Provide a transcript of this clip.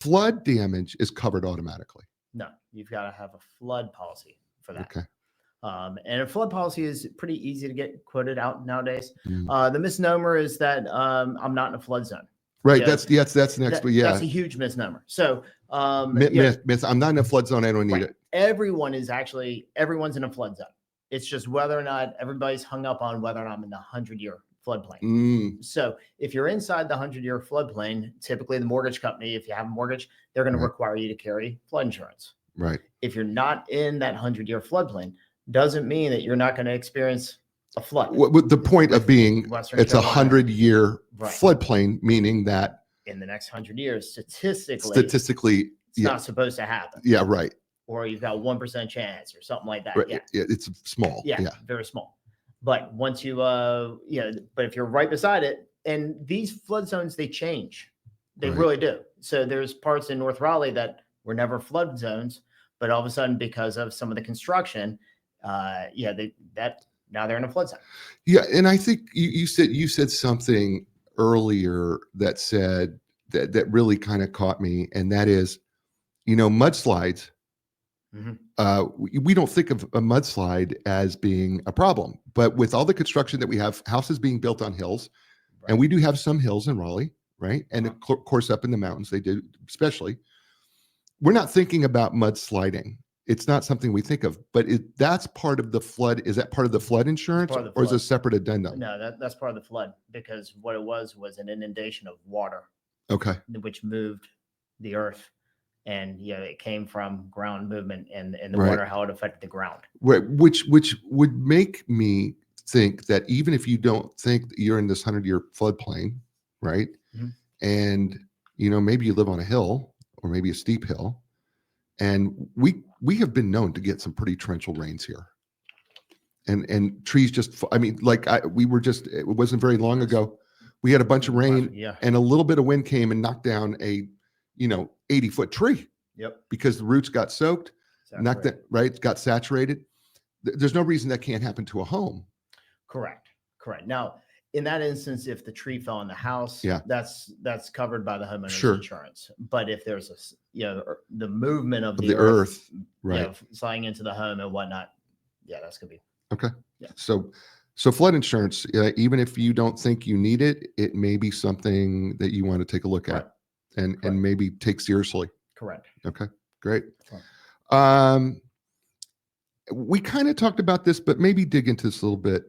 flood damage is covered automatically. No, you've got to have a flood policy for that. Okay. And a flood policy is pretty easy to get quoted out nowadays. Mm. The misnomer is that I'm not in a flood zone. Right. Yeah, That's the next one. Yeah. That's a huge misnomer. So myth. I'm not in a flood zone. I don't need it. Everyone's in a flood zone. It's just whether or not everybody's hung up on whether or not I'm in the 100-year floodplain. Mm. So if you're inside the 100-year floodplain, typically the mortgage company, if you have a mortgage, they're going to require you to carry flood insurance. Right. If you're not in that 100-year floodplain, doesn't mean that you're not going to experience a flood. The point of being it's a 100-year floodplain, meaning that in the next 100 years, statistically, it's not supposed to happen. Yeah, right. Or you've got 1% chance or something like that. Right. Yeah, it's small. Yeah, very small. But once you, but if you're right beside it, and these flood zones, they change. They really do. So there's parts in North Raleigh that were never flood zones, but all of a sudden, because of some of the construction, now they're in a flood zone. Yeah, and I think you said something earlier that said that really kind of caught me, and that is, mudslides. Mm-hmm. We don't think of a mudslide as being a problem, but with all the construction that we have, houses being built on hills, and we do have some hills in Raleigh, right? And of course, up in the mountains, they do, especially. We're not thinking about mudsliding. It's not something we think of, but that's part of the flood. Is that part of the flood insurance, or is it a separate addendum? No, that's part of the flood, because what it was an inundation of water. Okay. Which moved the earth. And it came from ground movement and the water, how it affected the ground. Right, which would make me think that even if you don't think that you're in this 100-year floodplain, right? Mm-hmm. And maybe you live on a hill or maybe a steep hill, and we have been known to get some pretty torrential rains here. And trees just, it wasn't very long ago. We had a bunch of rain, and a little bit of wind came and knocked down a 80-foot tree. Yep. Because the roots got soaked, got saturated. There's no reason that can't happen to a home. Correct. Now, in that instance, if the tree fell on the house, that's covered by the homeowner's insurance. But if there's the movement of the earth, sliding into the home and whatnot, that's gonna be okay. Yeah. So flood insurance, even if you don't think you need it, it may be something that you want to take a look at. And maybe take seriously. Correct. Okay, great. We kind of talked about this, but maybe dig into this a little bit.